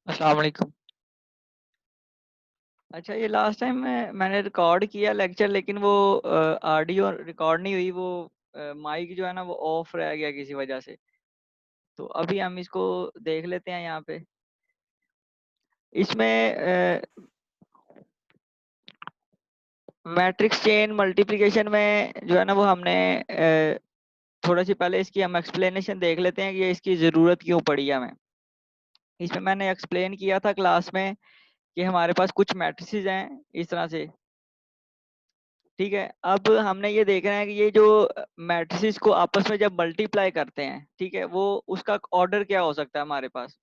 अस्सलाम वालेकुम। अच्छा, ये लास्ट टाइम मैंने रिकॉर्ड किया लेक्चर, लेकिन वो ऑडियो रिकॉर्ड नहीं हुई। वो माइक जो है ना वो ऑफ रह गया किसी वजह से। तो अभी हम इसको देख लेते हैं यहाँ पे। इसमें मैट्रिक्स चेन मल्टीप्लिकेशन में जो है ना वो हमने थोड़ा सी पहले इसकी हम एक्सप्लेनेशन देख लेते हैं कि ये इसकी ज़रूरत क्यों पड़ी हमें। इसमें मैंने एक्सप्लेन किया था क्लास में कि हमारे पास कुछ मैट्रिसेस हैं इस तरह से। ठीक है, अब हमने ये देखना है कि ये जो मैट्रिसेस को आपस में जब मल्टीप्लाई करते हैं, ठीक है, वो उसका ऑर्डर क्या हो सकता है हमारे पास।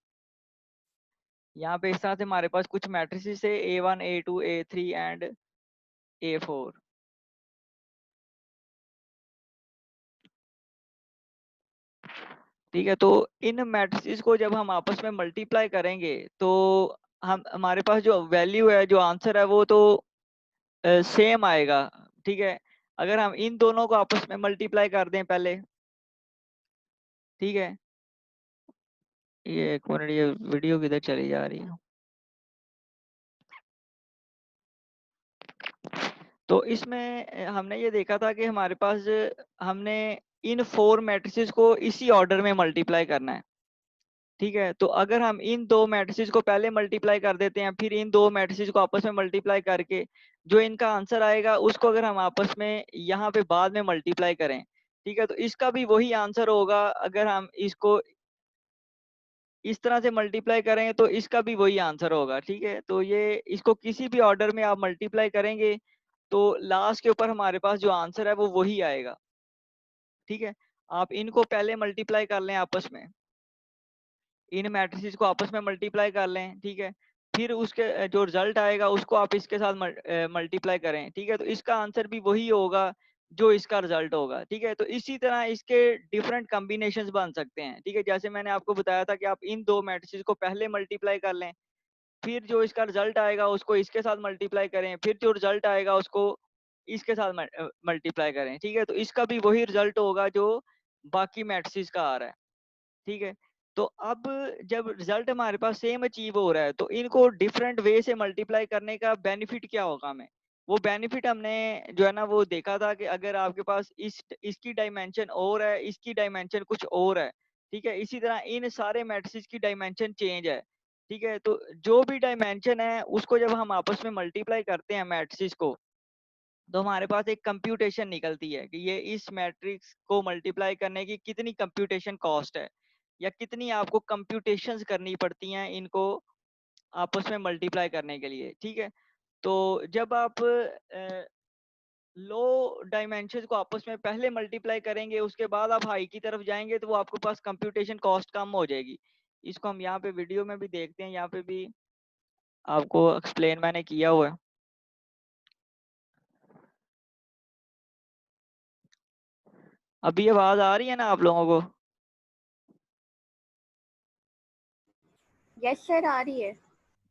यहाँ पे इस तरह से हमारे पास कुछ मैट्रिसेस है A1 A2 A3 and A4। ठीक है, तो इन मैट्रिसेस को जब हम आपस में मल्टीप्लाई करेंगे तो हम हमारे पास जो वैल्यू है, जो आंसर है, वो तो सेम आएगा। ठीक है, अगर हम इन दोनों को आपस में मल्टीप्लाई कर दें पहले। ठीक है, ये एक मिनट, ये वीडियो किधर चली जा रही है। तो इसमें हमने ये देखा था कि हमारे पास हमने इन 4 मैट्रिसेस को इसी ऑर्डर में मल्टीप्लाई करना है। ठीक है, तो अगर हम इन 2 मैट्रिसेस को पहले मल्टीप्लाई कर देते हैं, फिर इन 2 मैट्रिसेस को आपस में मल्टीप्लाई करके जो इनका आंसर आएगा उसको अगर हम आपस में यहाँ पे बाद में मल्टीप्लाई करें, ठीक है, तो इसका भी वही आंसर होगा। अगर हम इसको इस तरह से मल्टीप्लाई करें तो इसका भी वही आंसर होगा। ठीक है, तो ये इसको किसी भी ऑर्डर में आप मल्टीप्लाई करेंगे तो लास्ट के ऊपर हमारे पास जो आंसर है वो वही आएगा। ठीक है, आप इनको पहले मल्टीप्लाई कर लें आपस में, इन मैट्रिसेस को आपस में मल्टीप्लाई कर लें। ठीक है, फिर उसके जो रिजल्ट आएगा उसको आप इसके साथ मल्टीप्लाई करें। ठीक है, तो इसका आंसर भी वही होगा जो इसका रिजल्ट होगा। ठीक है, तो इसी तरह इसके डिफरेंट कॉम्बिनेशंस बन सकते हैं। ठीक है, जैसे मैंने आपको बताया था कि आप इन 2 मैट्रिसेस को पहले मल्टीप्लाई कर लें, फिर जो इसका रिजल्ट आएगा उसको इसके साथ मल्टीप्लाई करें, फिर जो रिजल्ट आएगा उसको इसके साथ मल्टीप्लाई करें। ठीक है, तो इसका भी वही रिजल्ट होगा जो बाकी मैट्रिसेस का आ रहा है। ठीक है, तो अब जब रिजल्ट हमारे पास सेम अचीव हो रहा है तो इनको डिफरेंट वे से मल्टीप्लाई करने का बेनिफिट क्या होगा हमें। वो बेनिफिट हमने जो है ना वो देखा था कि अगर आपके पास इसकी डायमेंशन और है, इसकी डायमेंशन कुछ और है। ठीक है, इसी तरह इन सारे मैट्रिसेस की डायमेंशन चेंज है। ठीक है, तो जो भी डायमेंशन है उसको जब हम आपस में मल्टीप्लाई करते हैं मैट्रिसेस को, तो हमारे पास एक कंप्यूटेशन निकलती है कि ये इस मैट्रिक्स को मल्टीप्लाई करने की कितनी कंप्यूटेशन कॉस्ट है, या कितनी आपको कंप्यूटेशंस करनी पड़ती हैं इनको आपस में मल्टीप्लाई करने के लिए। ठीक है, तो जब आप लो डायमेंशन को आपस में पहले मल्टीप्लाई करेंगे, उसके बाद आप हाई की तरफ जाएंगे, तो वो आपके पास कंप्यूटेशन कॉस्ट कम हो जाएगी। इसको हम यहाँ पे वीडियो में भी देखते हैं, यहाँ पे भी आपको एक्सप्लेन मैंने किया हुआ है। अभी आवाज आ रही है ना आप लोगों को? यस सर, आ रही है।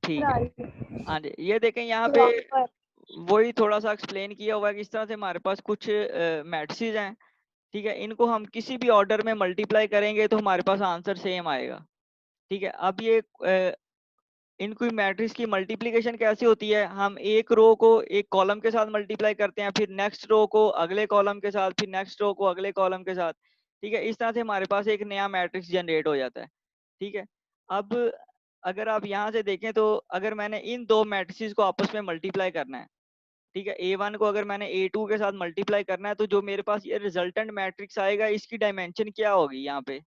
ठीक है, हाँ जी, ये देखें यहाँ पे प्रॉपर। वही थोड़ा सा एक्सप्लेन किया हुआ है कि इस तरह से हमारे पास कुछ मैट्रिसेस हैं। ठीक है, इनको हम किसी भी ऑर्डर में मल्टीप्लाई करेंगे तो हमारे पास आंसर सेम आएगा। ठीक है, अब ये इनकी मैट्रिक्स की मल्टीप्लिकेशन कैसी होती है, हम एक रो को एक कॉलम के साथ मल्टीप्लाई करते हैं, फिर नेक्स्ट रो को अगले कॉलम के साथ, फिर नेक्स्ट रो को अगले कॉलम के साथ। ठीक है, इस तरह से हमारे पास एक नया मैट्रिक्स जनरेट हो जाता है। ठीक है, अब अगर आप यहाँ से देखें तो अगर मैंने इन 2 मैट्रिसेस को आपस में मल्टीप्लाई करना है, ठीक है, A1 को अगर मैंने A2 के साथ मल्टीप्लाई करना है, तो जो मेरे पास ये रिजल्टेंट मैट्रिक्स आएगा इसकी डायमेंशन क्या होगी। यहाँ पे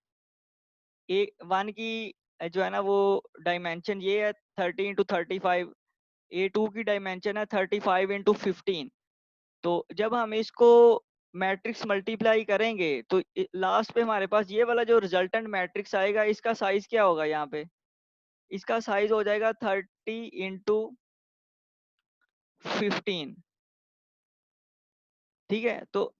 A1 की जो है ना वो डायमेंशन ये है 30 × 35। A2 की डायमेंशन है 35 × 15। तो जब हम इसको मैट्रिक्स मल्टीप्लाई करेंगे तो लास्ट पे हमारे पास ये वाला जो रिजल्टेंट मैट्रिक्स आएगा इसका साइज क्या होगा। यहाँ पे इसका साइज हो जाएगा 30 × 15। ठीक है, तो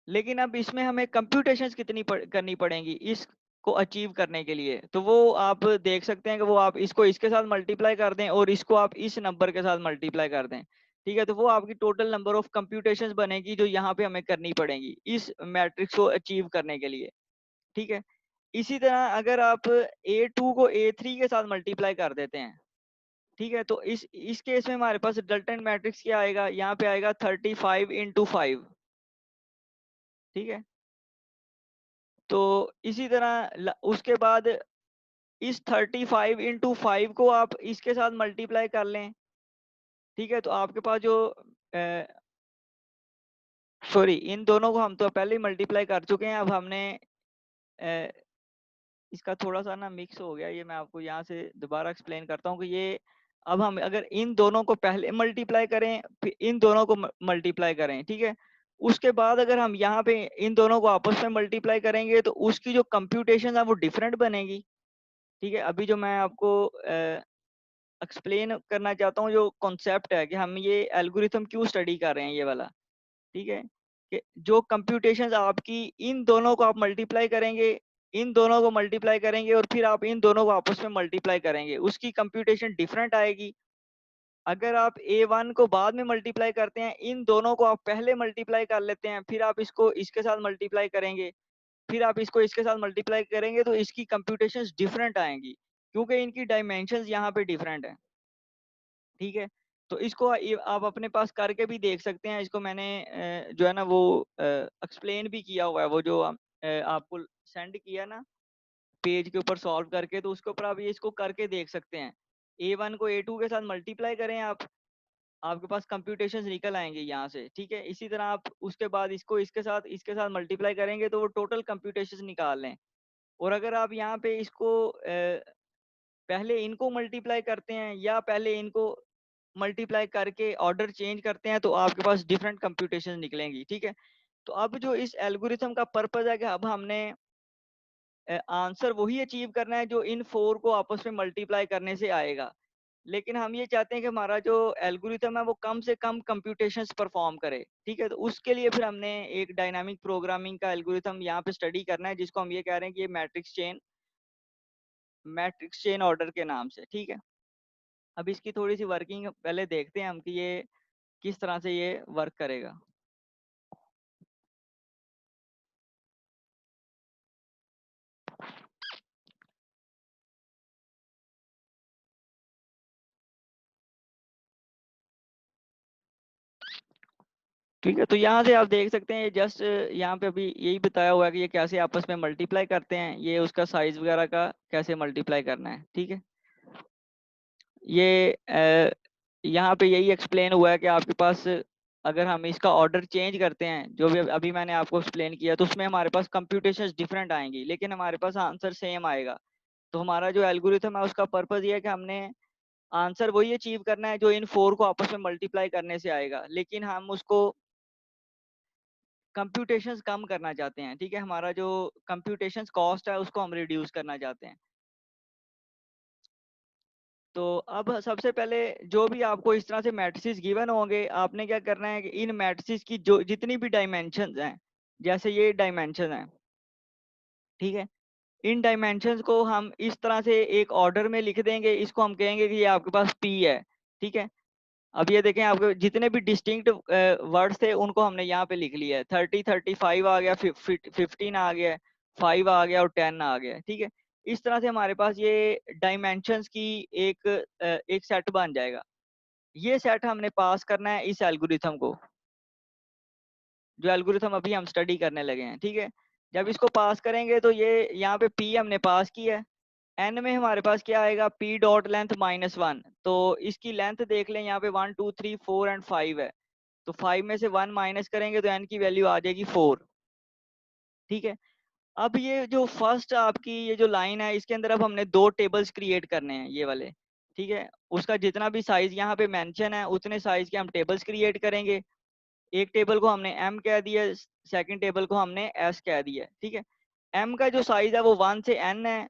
लेकिन अब इसमें हमें कंप्यूटेशंस कितनी करनी पड़ेंगी इसको अचीव करने के लिए, तो वो आप देख सकते हैं कि वो आप इसको इसके साथ मल्टीप्लाई कर दें और इसको आप इस नंबर के साथ मल्टीप्लाई कर दें। ठीक है, तो वो आपकी टोटल नंबर ऑफ कंप्यूटेशंस बनेगी जो यहाँ पे हमें करनी पड़ेंगी इस मैट्रिक्स को अचीव करने के लिए। ठीक है, इसी तरह अगर आप A2 को A3 के साथ मल्टीप्लाई कर देते हैं, ठीक है, तो इस केस में हमारे पास रिजल्टेंट मैट्रिक्स क्या आएगा, यहाँ पे आएगा 35 × 5, ठीक है। तो इसी तरह उसके बाद इस 35 × 5 को आप इसके साथ मल्टीप्लाई कर लें, ठीक है। तो आपके पास जो सॉरी, इन दोनों को हम तो पहले ही मल्टीप्लाई कर चुके हैं। अब हमने अ, इसका थोड़ा सा ना मिक्स हो गया, ये मैं आपको यहाँ से दोबारा एक्सप्लेन करता हूँ कि ये अब हम अगर इन दोनों को पहले मल्टीप्लाई करें फिर इन दोनों को मल्टीप्लाई करें, ठीक है, उसके बाद अगर हम यहाँ पे इन दोनों को आपस में मल्टीप्लाई करेंगे तो उसकी जो कंप्यूटेशन है वो डिफरेंट बनेगी, ठीक है। अभी जो मैं आपको एक्सप्लेन करना चाहता हूँ जो कॉन्सेप्ट है कि हम ये एल्गोरिथम क्यों स्टडी कर रहे हैं ये वाला, ठीक है, कि जो कंप्यूटेशंस आपकी इन दोनों को आप मल्टीप्लाई करेंगे, इन दोनों को मल्टीप्लाई करेंगे और फिर आप इन दोनों को आपस में मल्टीप्लाई करेंगे, उसकी कंप्यूटेशन डिफरेंट आएगी। अगर आप A1 को बाद में मल्टीप्लाई करते हैं, इन दोनों को आप पहले मल्टीप्लाई कर लेते हैं, फिर आप इसको इसके साथ मल्टीप्लाई करेंगे, फिर आप इसको इसके साथ मल्टीप्लाई करेंगे, तो इसकी कंप्यूटेशंस डिफरेंट आएंगी क्योंकि इनकी डायमेंशंस यहाँ पे डिफरेंट है, ठीक है। तो इसको आप अपने पास करके भी देख सकते हैं। इसको मैंने जो है ना वो एक्सप्लेन भी किया हुआ है, वो जो आपको सेंड किया ना पेज के ऊपर सॉल्व करके, तो उसके ऊपर आप ये इसको करके देख सकते हैं। A1 को A2 के साथ मल्टीप्लाई करें आप, आपके पास कंप्यूटेशंस निकल आएंगे यहाँ से, ठीक है। इसी तरह आप उसके बाद इसको इसके साथ मल्टीप्लाई करेंगे तो वो टोटल कंप्यूटेशंस निकाल लें। और अगर आप यहाँ पे इसको पहले इनको मल्टीप्लाई करते हैं या पहले इनको मल्टीप्लाई करके ऑर्डर चेंज करते हैं तो आपके पास डिफरेंट कंप्यूटेशन निकलेंगी, ठीक है। तो अब जो इस एल्गोरिथम का पर्पस है कि अब हमने आंसर वही अचीव करना है जो इन फोर को आपस में मल्टीप्लाई करने से आएगा, लेकिन हम ये चाहते हैं कि हमारा जो एल्गोरिथम है वो कम से कम कंप्यूटेशंस परफॉर्म करे, ठीक है। तो उसके लिए फिर हमने एक डायनामिक प्रोग्रामिंग का एल्गोरिथम यहाँ पे स्टडी करना है जिसको हम ये कह रहे हैं कि ये मैट्रिक्स चेन ऑर्डर के नाम से, ठीक है। अब इसकी थोड़ी सी वर्किंग पहले देखते हैं हम कि ये किस तरह से ये वर्क करेगा। ठीक है, तो यहाँ से आप देख सकते हैं, ये जस्ट यहाँ पे अभी यही बताया हुआ है कि ये कैसे आपस में मल्टीप्लाई करते हैं, ये उसका साइज वगैरह का कैसे मल्टीप्लाई करना है, ठीक है। ये यहाँ पे यही एक्सप्लेन हुआ है कि आपके पास अगर हम इसका ऑर्डर चेंज करते हैं जो भी अभी मैंने आपको एक्सप्लेन किया, तो उसमें हमारे पास कंप्यूटेशंस डिफरेंट आएंगी लेकिन हमारे पास आंसर सेम आएगा। तो हमारा जो एल्गोरिथम है उसका पर्पस ये है कि हमने आंसर वही अचीव करना है जो इन फोर को आपस में मल्टीप्लाई करने से आएगा, लेकिन हम उसको कंप्यूटेशंस कम करना चाहते हैं, ठीक है। हमारा जो कंप्यूटेशंस कॉस्ट है उसको हम रिड्यूस करना चाहते हैं। तो अब सबसे पहले जो भी आपको इस तरह से मैट्रिसेस गिवन होंगे, आपने क्या करना है कि इन मैट्रिसेस की जो जितनी भी डायमेंशंस हैं, जैसे ये डायमेंशन है, ठीक है, इन डायमेंशंस को हम इस तरह से एक ऑर्डर में लिख देंगे, इसको हम कहेंगे कि ये आपके पास P है, ठीक है। अब ये देखें, आपके जितने भी डिस्टिंक्ट वर्ड्स थे उनको हमने यहाँ पे लिख लिया है। 35 आ गया, 15 आ गया, 5 आ गया और 10 आ गया, ठीक है। इस तरह से हमारे पास ये डायमेंशंस की एक सेट बन जाएगा। ये सेट हमने पास करना है इस एल्गोरिथम को, जो एल्गोरिथम अभी हम स्टडी करने लगे हैं, ठीक है। जब इसको पास करेंगे तो ये यहाँ पे P हमने पास किया है, एन में हमारे पास क्या आएगा, P डॉट लेंथ -1। तो इसकी लेंथ देख लें, यहाँ पे 1 2 3 4 एंड 5 है, तो 5 में से 1 माइनस करेंगे तो एन की वैल्यू आ जाएगी 4, ठीक है। अब ये जो फर्स्ट आपकी ये जो लाइन है, इसके अंदर अब हमने दो टेबल्स क्रिएट करने हैं ये वाले, ठीक है। उसका जितना भी साइज यहाँ पे मेंशन है उतने साइज के हम टेबल्स क्रिएट करेंगे। एक टेबल को हमने M कह दिया, सेकंड टेबल को हमने S कह दिया, ठीक है। M का जो साइज है वो 1 से N है,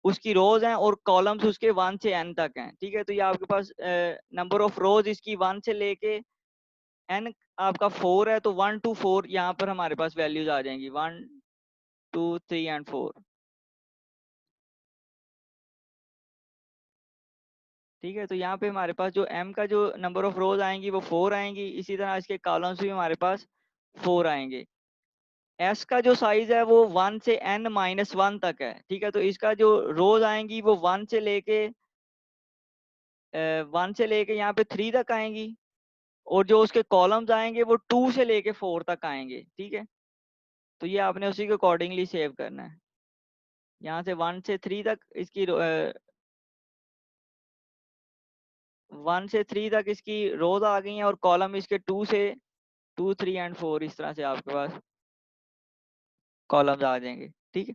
उसकी रोज हैं और कॉलम्स उसके 1 से N तक हैं, ठीक है। तो ये आपके पास नंबर ऑफ रोज इसकी 1 से लेके N आपका 4 है, तो 1 to 4 यहाँ पर हमारे पास वैल्यूज आ जाएंगी, 1 2 3 एंड 4, ठीक है। तो यहाँ पे हमारे पास जो M का जो नंबर ऑफ रोज आएंगी वो 4 आएंगी, इसी तरह इसके कॉलम्स भी हमारे पास 4 आएंगे। एस का जो साइज है वो 1 से n-1 तक है, ठीक है। तो इसका जो रोज आएंगी वो 1 से लेके यहाँ पे 3 तक आएंगी, और जो उसके कॉलम्स आएंगे वो 2 से लेके 4 तक आएंगे, ठीक है। तो ये आपने उसी के अकॉर्डिंगली सेव करना है। यहाँ से 1 से 3 तक इसकी 1 से 3 तक इसकी रोज आ गई हैं, और कॉलम इसके 2 से 2, 3 एंड 4 इस तरह से आपके पास कॉलम्स आ जाएंगे, ठीक है।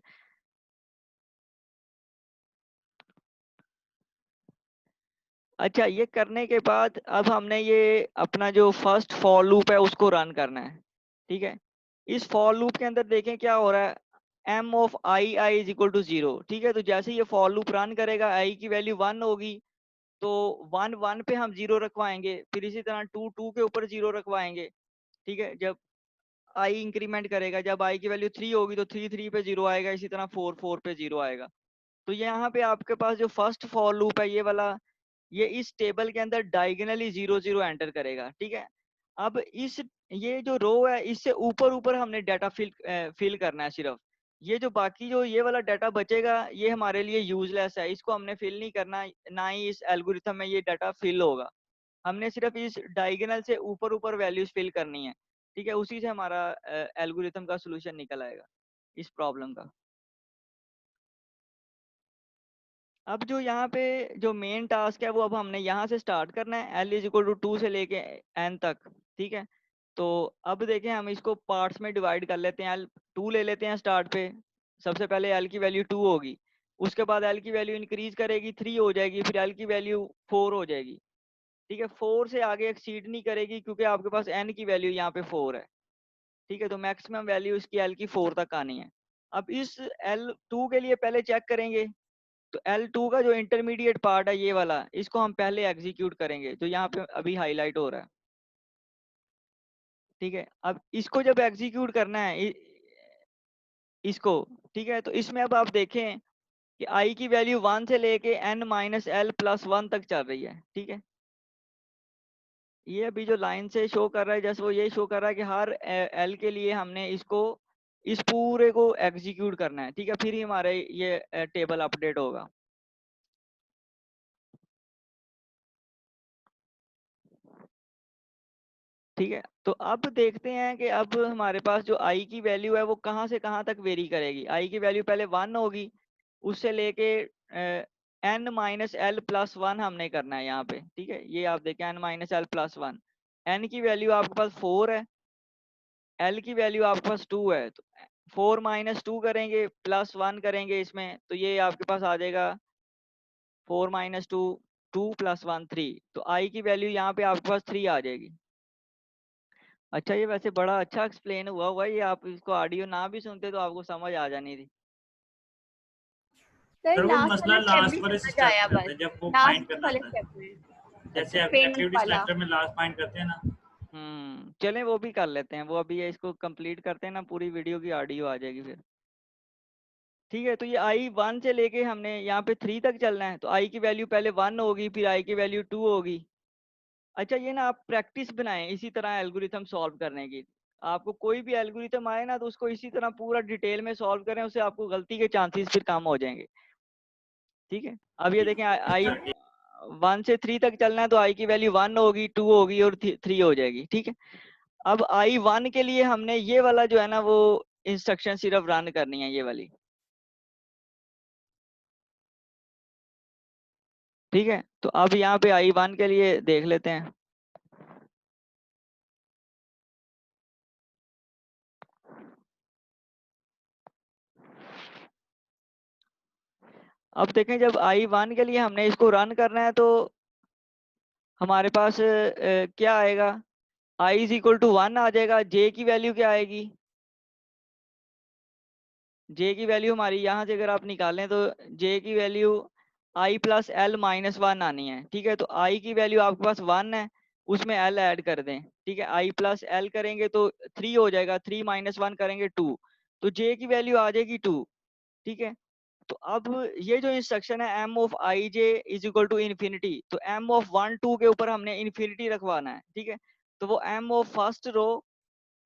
अच्छा, ये करने के बाद अब हमने ये अपना जो फर्स्ट फॉर लूप है उसको रन करना है, ठीक है। इस फॉर लूप के अंदर देखें क्या हो रहा है, m of i is equal to 0, ठीक है। तो जैसे ये फॉर लूप रन करेगा i की वैल्यू 1 होगी, तो 1 1 पे हम 0 रखवाएंगे, फिर इसी तरह 2 2 के ऊपर 0 रखवाएंगे, ठीक है। जब i इंक्रीमेंट करेगा, जब i की वैल्यू 3 होगी तो 3 3 पे 0 आएगा, इसी तरह 4 4 पे 0 आएगा। तो यहाँ पे आपके पास जो फर्स्ट फॉर लूप है ये वाला, ये इस टेबल के अंदर डायगनली 0 0 एंटर करेगा, ठीक है। अब इस ये जो रो है इससे ऊपर ऊपर हमने डाटा फिल करना है सिर्फ। ये जो बाकी जो ये वाला डाटा बचेगा ये हमारे लिए यूजलेस है, इसको हमने फिल नहीं करना, ना ही इस एल्गोरिथम में ये डाटा फिल होगा। हमने सिर्फ इस डायगोनल से ऊपर ऊपर वैल्यूज फिल करनी है, ठीक है। उसी से हमारा एल्गोरिथम का सोल्यूशन निकल आएगा इस प्रॉब्लम का। अब जो यहाँ पे जो मेन टास्क है वो अब हमने यहाँ से स्टार्ट करना है, l इज इक्वल टू 2 से लेके n तक, ठीक है। तो अब देखें हम इसको पार्ट्स में डिवाइड कर लेते हैं। l 2 ले लेते हैं स्टार्ट पे। सबसे पहले l की वैल्यू 2 होगी, उसके बाद l की वैल्यू इंक्रीज करेगी, 3 हो जाएगी, फिर l की वैल्यू 4 हो जाएगी, ठीक है। 4 से आगे एक्सीड नहीं करेगी क्योंकि आपके पास n की वैल्यू यहाँ पे 4 है, ठीक है। तो मैक्सिमम वैल्यू इसकी l की 4 तक आनी है। अब इस l2 के लिए पहले चेक करेंगे, तो L2 का जो इंटरमीडिएट पार्ट है ये वाला, इसको हम पहले एग्जीक्यूट करेंगे, जो यहाँ पे अभी हाईलाइट हो रहा है, ठीक है। अब इसको जब एग्जीक्यूट करना है इसको, ठीक है। तो इसमें अब आप देखें कि i की वैल्यू 1 से लेके n-l+1 तक चल रही है, ठीक है। ये अभी जो लाइन से शो कर रहा है जैसे वो ये शो कर रहा है कि हर l के लिए हमने इसको इस पूरे को एग्जीक्यूट करना है, ठीक है। फिर ही हमारे ये टेबल अपडेट होगा। ठीक है, तो अब देखते हैं कि अब हमारे पास जो i की वैल्यू है वो कहाँ से कहाँ तक वेरी करेगी। i की वैल्यू पहले 1 होगी, उससे लेके n-l+1 हमने करना है यहाँ पे, ठीक है। ये आप देखें n-l+1, n की वैल्यू आपके पास 4 है, l की वैल्यू आपके पास 2 है, तो 4 - 2 करेंगे, +1 करेंगे इसमें, तो ये आपके पास आ जाएगा 4 - 2, 2 + 1 3। तो i की वैल्यू यहाँ पे आपके पास 3 आ जाएगी। अच्छा, ये वैसे बड़ा अच्छा एक्सप्लेन हुआ ये, आप इसको ऑडियो ना भी सुनते तो आपको समझ आ जानी थी। सर सर वो लास्ट मसला वाला स्टेप भी लास्ट वाले समझ स्टेप आया, में रहता बस है जब वो फाइंड लास्ट करना वाले होता है, स्टेप में। जैसे अच्छा, पेंट एक्टिविटी वाला। सिलेक्टर में लास्ट फाइंड करते हैं ना। चलें वो भी कर लेते हैं, वो अभी ये इसको कंप्लीट करते हैं ना, पूरी वीडियो की ऑडियो आ जाएगी फिर। ठीक है, तो ये आई 1 से लेके हमने यहाँ पे 3 तक चलना है, तो आई की वैल्यू पहले 1 होगी, फिर आई की वैल्यू 2 होगी। अच्छा, ये ना आप प्रैक्टिस बनाएं इसी तरह एल्गोरिथम सॉल्व करने की। आपको कोई भी एल्गोरिथम आए ना तो उसको इसी तरह पूरा डिटेल में सॉल्व करें, उससे आपको गलती के चांसेस फिर कम हो जाएंगे। ठीक है, अब ये देखें आई सर 1 से 3 तक चलना है, तो आई की वैल्यू 1 होगी, 2 होगी और 3 हो जाएगी। ठीक है, अब आई 1 के लिए हमने ये वाला जो है ना वो इंस्ट्रक्शन सिर्फ रन करनी है, ये वाली। ठीक है, तो अब यहाँ पे आई 1 के लिए देख लेते हैं। अब देखें, जब आई 1 के लिए हमने इसको रन करना है तो हमारे पास क्या आएगा, i इज इक्वल टू 1 आ जाएगा। j की वैल्यू क्या आएगी, j की वैल्यू हमारी यहाँ से अगर आप निकालें तो j की वैल्यू i+l-1 आनी है। ठीक है, तो i की वैल्यू आपके पास 1 है, उसमें l ऐड कर दें। ठीक है, i+l करेंगे तो 3 हो जाएगा, 3 - 1 करेंगे 2, तो j की वैल्यू आ जाएगी 2। ठीक है, तो अब ये जो इंस्ट्रक्शन है m of i j is equal to infinity, तो m ऑफ 1 2 के ऊपर हमने इन्फिनिटी रखवाना है। ठीक है, तो वो m ऑफ फर्स्ट रो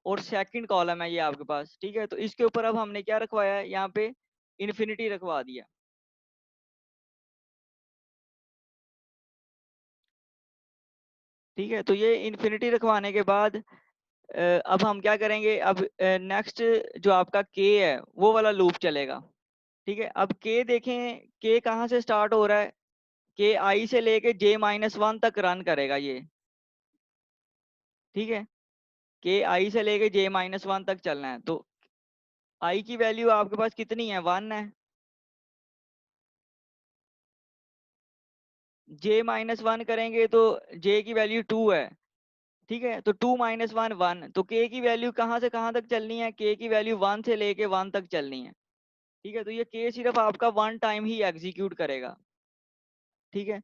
और सेकंड कॉलम है ये आपके पास, ठीक है। तो इसके ऊपर अब हमने क्या रखवाया है, यहाँ पे इन्फिनिटी रखवा दिया। ठीक है, तो ये इन्फिनिटी रखवाने के बाद अब हम क्या करेंगे, अब नेक्स्ट जो आपका के है वो वाला लूप चलेगा। ठीक है, अब के देखें, के कहाँ से स्टार्ट हो रहा है, के आई से लेके j-1 तक रन करेगा ये। ठीक है, के आई से लेके j-1 तक चलना है। तो आई की वैल्यू आपके पास कितनी है, 1 है। j-1 करेंगे तो j की वैल्यू 2 है। ठीक है, तो 2 - 1 1, तो k की वैल्यू कहाँ से कहाँ तक चलनी है, k की वैल्यू 1 से लेके 1 तक चलनी है। ठीक है, तो ये k सिर्फ आपका 1 टाइम ही एग्जीक्यूट करेगा। ठीक है,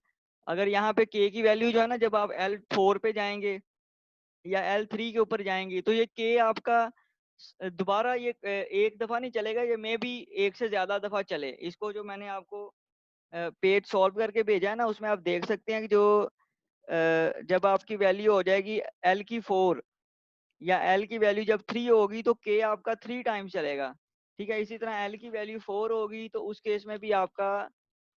अगर यहाँ पे k की वैल्यू जो है ना, जब आप L4 पे जाएंगे या L3 के ऊपर जाएंगे तो ये k आपका दोबारा ये एक दफा नहीं चलेगा, ये मे भी एक से ज्यादा दफा चले। इसको जो मैंने आपको पेज सॉल्व करके भेजा है ना, उसमें आप देख सकते हैं कि जो जब आपकी वैल्यू हो जाएगी L की 4 या L की वैल्यू जब 3 होगी तो k आपका 3 टाइम्स चलेगा। ठीक है, इसी तरह L की वैल्यू 4 होगी तो उस केस में भी आपका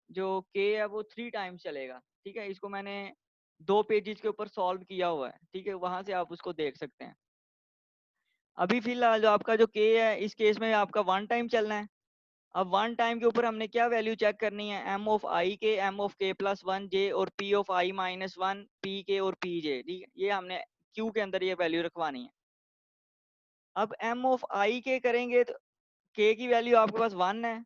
जो k है वो 3 टाइम्स चलेगा। ठीक है, इसको मैंने 2 पेजेस के ऊपर सॉल्व किया हुआ है। ठीक है, वहां से आप उसको देख सकते हैं। अभी फिलहाल जो आपका जो k है, इस केस में आपका 1 टाइम चलना है। अब 1 टाइम के ऊपर हमने क्या वैल्यू चेक करनी है, m ऑफ i के, m of k plus 1 j और p of i minus 1 p k और p j। ठीक है, ये हमने q के अंदर ये वैल्यू रखवानी है। अब m ऑफ i के करेंगे तो k की वैल्यू आपके पास 1 है,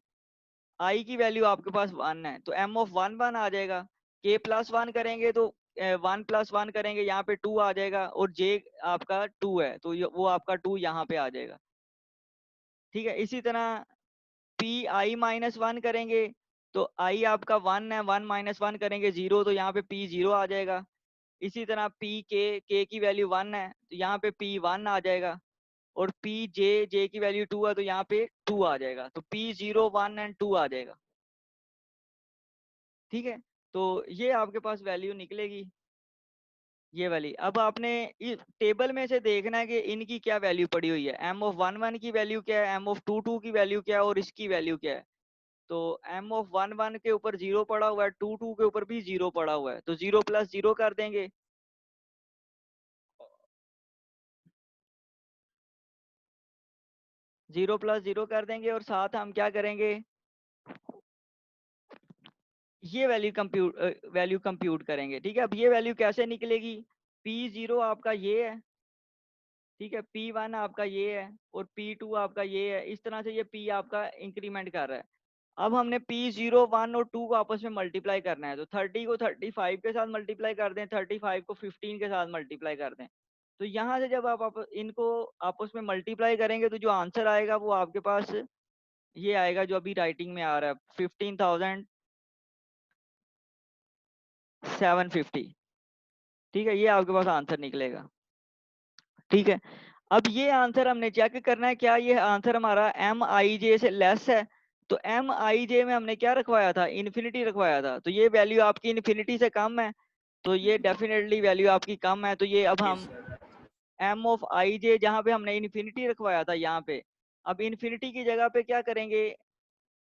i की वैल्यू आपके पास 1 है, तो m ऑफ 1 1 आ जाएगा। k प्लस 1 करेंगे तो 1 प्लस 1 करेंगे, यहाँ पे 2 आ जाएगा, और j आपका 2 है तो वो आपका 2 यहाँ पे आ जाएगा। ठीक है, इसी तरह पी आई माइनस 1 करेंगे तो आई आपका 1 है, 1 - 1 करेंगे 0, तो यहाँ पे पी 0 आ जाएगा। इसी तरह पी के की वैल्यू 1 है तो यहाँ पे पी 1 आ जाएगा, और पी जे की वैल्यू 2 है तो यहाँ पे 2 आ जाएगा, तो पी 0 1 एंड 2 आ जाएगा। ठीक है, तो ये आपके पास वैल्यू निकलेगी ये वाली। अब आपने इस टेबल में से देखना है कि इनकी क्या वैल्यू पड़ी हुई है, एम ऑफ 1 1 की वैल्यू क्या है, एम ऑफ 2 2 की वैल्यू क्या है, और इसकी वैल्यू क्या है। तो m ऑफ 1 1 के ऊपर 0 पड़ा हुआ है, 2 2 के ऊपर भी 0 पड़ा हुआ है, तो 0 प्लस 0 कर देंगे। 0 प्लस 0 कर देंगे और साथ हम क्या करेंगे, ये वैल्यू कंप्यूट करेंगे। ठीक है, अब ये वैल्यू कैसे निकलेगी, P0 आपका ये है। ठीक है, P1 आपका ये है और P2 आपका ये है। इस तरह से ये P आपका इंक्रीमेंट कर रहा है। अब हमने P0 1 और 2 को आपस में मल्टीप्लाई करना है, तो 30 को 35 के साथ मल्टीप्लाई कर दें, 35 को 15 के साथ मल्टीप्लाई कर दें। तो यहाँ से जब आप इनको आपस में मल्टीप्लाई करेंगे तो जो आंसर आएगा वो आपके पास ये आएगा जो अभी राइटिंग में आ रहा है, 15,750। ठीक है, ये आपके पास आंसर निकलेगा। ठीक है, अब ये आंसर हमने चेक करना है क्या ये आंसर हमारा MIJ से लेस है। तो MIJ में हमने क्या रखवाया था, इन्फिनिटी रखवाया था, तो ये वैल्यू आपकी इन्फिनिटी से कम है, तो ये डेफिनेटली वैल्यू आपकी कम है। तो ये अब यस हम सर। m ऑफ आई जे, जहाँ पे हमने इन्फिनिटी रखवाया था यहाँ पे, अब इन्फिनिटी की जगह पे क्या करेंगे,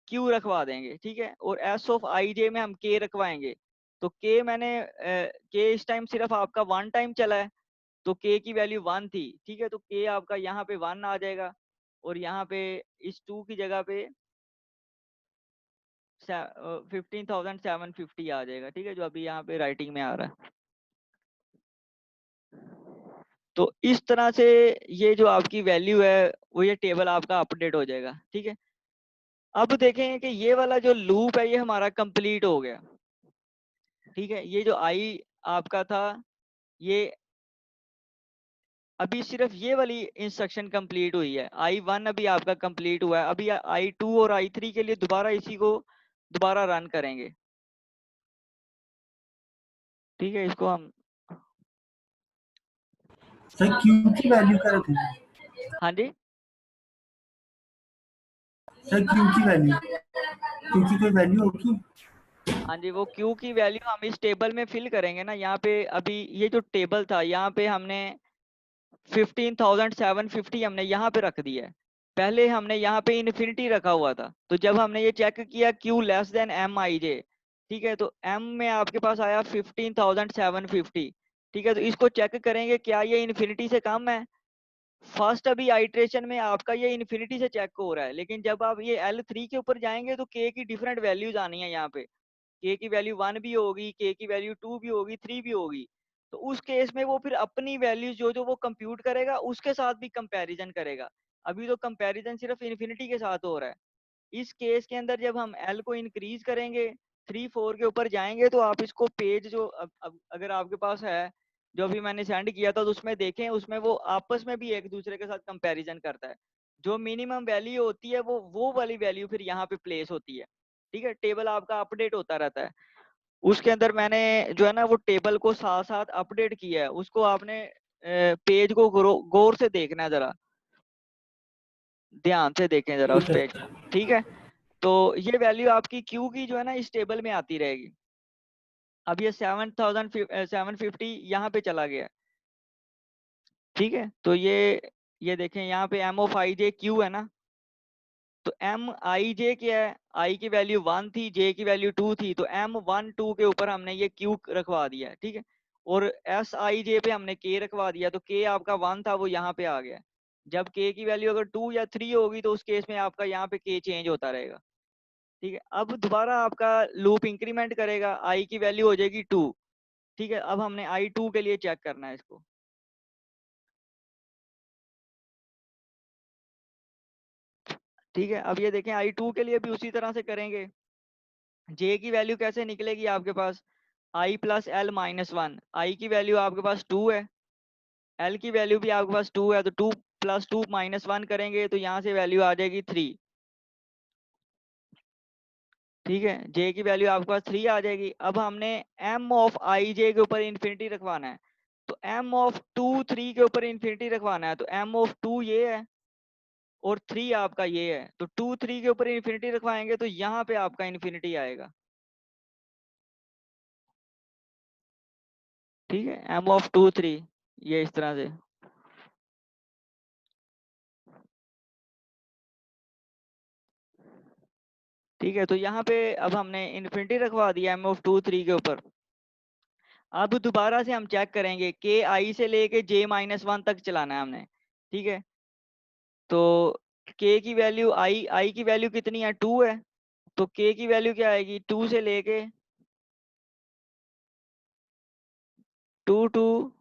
q रखवा देंगे। ठीक है, और s ऑफ आई जे में हम k रखवाएंगे। तो k मैंने k इस टाइम सिर्फ आपका 1 टाइम चला है, तो k की वैल्यू 1 थी। ठीक है, तो k आपका यहाँ पे 1 आ जाएगा, और यहाँ पे इस 2 की जगह पे 15,750 आ जाएगा। ठीक है, जो अभी यहाँ पे राइटिंग में आ रहा है। तो इस तरह से ये जो आपकी वैल्यू है वो ये टेबल आपका अपडेट हो जाएगा। ठीक है, अब देखें कि ये वाला जो लूप है ये हमारा कंप्लीट हो गया। ठीक है, ये जो आई आपका था, ये अभी सिर्फ ये वाली इंस्ट्रक्शन कंप्लीट हुई है, I1 अभी आपका कंप्लीट हुआ है। अभी I2 और I3 के लिए दोबारा इसी को दोबारा रन करेंगे। ठीक है, इसको हम, सर क्यू की वैल्यू क्या रखेंगे? हाँ जी, सर क्यू की वैल्यू, क्यू की कोई वैल्यू होगी? हाँ जी, वो Q की वैल्यू हम इस टेबल में फिल करेंगे ना। यहाँ पे अभी ये जो टेबल था यहाँ पे हमने 15,750 हमने यहाँ पे रख दिया है। पहले हमने यहाँ पे इन्फिनिटी रखा हुआ था, तो जब हमने ये चेक किया Q लेस देन एम आई जे, ठीक है, तो M में आपके पास आया 15,750, ठीक है, तो इसको चेक करेंगे क्या ये इन्फिनिटी से कम है। फर्स्ट अभी आइट्रेशन में आपका ये इन्फिनिटी से चेक हो रहा है, लेकिन जब आप ये L3 के ऊपर जाएंगे तो K की डिफरेंट वैल्यूज आनी है यहाँ पे। K की वैल्यू 1 भी होगी, K की वैल्यू 2 भी होगी, 3 भी होगी। तो उस केस में वो फिर अपनी वैल्यूज जो जो वो कंप्यूट करेगा उसके साथ भी कंपैरिजन करेगा। अभी तो कंपैरिजन सिर्फ इन्फिनिटी के साथ हो रहा है। इस केस के अंदर जब हम L को इंक्रीज करेंगे, 3 4 के ऊपर जाएंगे, तो आप इसको पेज जो अब अगर आपके पास है, जो अभी मैंने सेंड किया था, तो उसमें देखें, उसमें वो आपस में भी एक दूसरे के साथ कंपैरिजन करता है। जो मिनिमम वैल्यू होती है वो वाली वैल्यू फिर यहाँ पे प्लेस होती है। ठीक है, टेबल आपका अपडेट होता रहता है। उसके अंदर मैंने जो है ना वो टेबल को साथ साथ अपडेट किया है, उसको आपने पेज को गौर से देखना है, जरा ध्यान से देखें जरा उस ठीक है पेज को। ठीक है, तो ये वैल्यू आपकी क्यू की जो है ना इस टेबल में आती रहेगी। अब ये 7,750 यहाँ पे चला गया। ठीक है, तो ये देखें यहाँ पे M of I J Q है ना, तो एम आई जे क्या है, आई की वैल्यू 1 थी, जे की वैल्यू 2 थी, तो एम 1 2 के ऊपर हमने ये क्यू रखवा दिया है। ठीक है, और एस आई जे पे हमने के रखवा दिया, तो के आपका 1 था वो यहाँ पे आ गया। जब के की वैल्यू अगर 2 या 3 होगी तो उस केस में आपका यहाँ पे के चेंज होता रहेगा। ठीक है, अब दोबारा आपका लूप इंक्रीमेंट करेगा, आई की वैल्यू हो जाएगी 2। ठीक है, अब हमने आई 2 के लिए चेक करना है इसको। ठीक है, अब ये देखें आई 2 के लिए भी उसी तरह से करेंगे। जे की वैल्यू कैसे निकलेगी आपके पास, आई प्लस एल माइनस 1, आई की वैल्यू आपके पास 2 है, एल की वैल्यू भी आपके पास 2 है, तो 2 प्लस 2 माइनस 1 करेंगे तो यहाँ से वैल्यू आ जाएगी 3। ठीक है, जे की वैल्यू आपके पास 3 आ जाएगी। अब हमने एम ऑफ आई जे के ऊपर इन्फिनिटी रखवाना है, तो एम ऑफ 2 3 के ऊपर इन्फिनिटी रखवाना है, तो एम ऑफ 2 ये है और 3 आपका ये है, तो 2 3 के ऊपर इन्फिनिटी रखवाएंगे तो यहाँ पे आपका इन्फिनिटी आएगा। ठीक है, एम ऑफ 2 3 ये इस तरह से। ठीक है, तो यहाँ पे अब हमने इन्फिनिटी रखवा दिया एम ऑफ 2 3 के ऊपर। अब दोबारा से हम चेक करेंगे के आई से लेके जे माइनस 1 तक चलाना है हमने। ठीक है, तो के की वैल्यू आई की वैल्यू कितनी है, 2 है, तो के की वैल्यू क्या आएगी, 2 से लेके 2 2,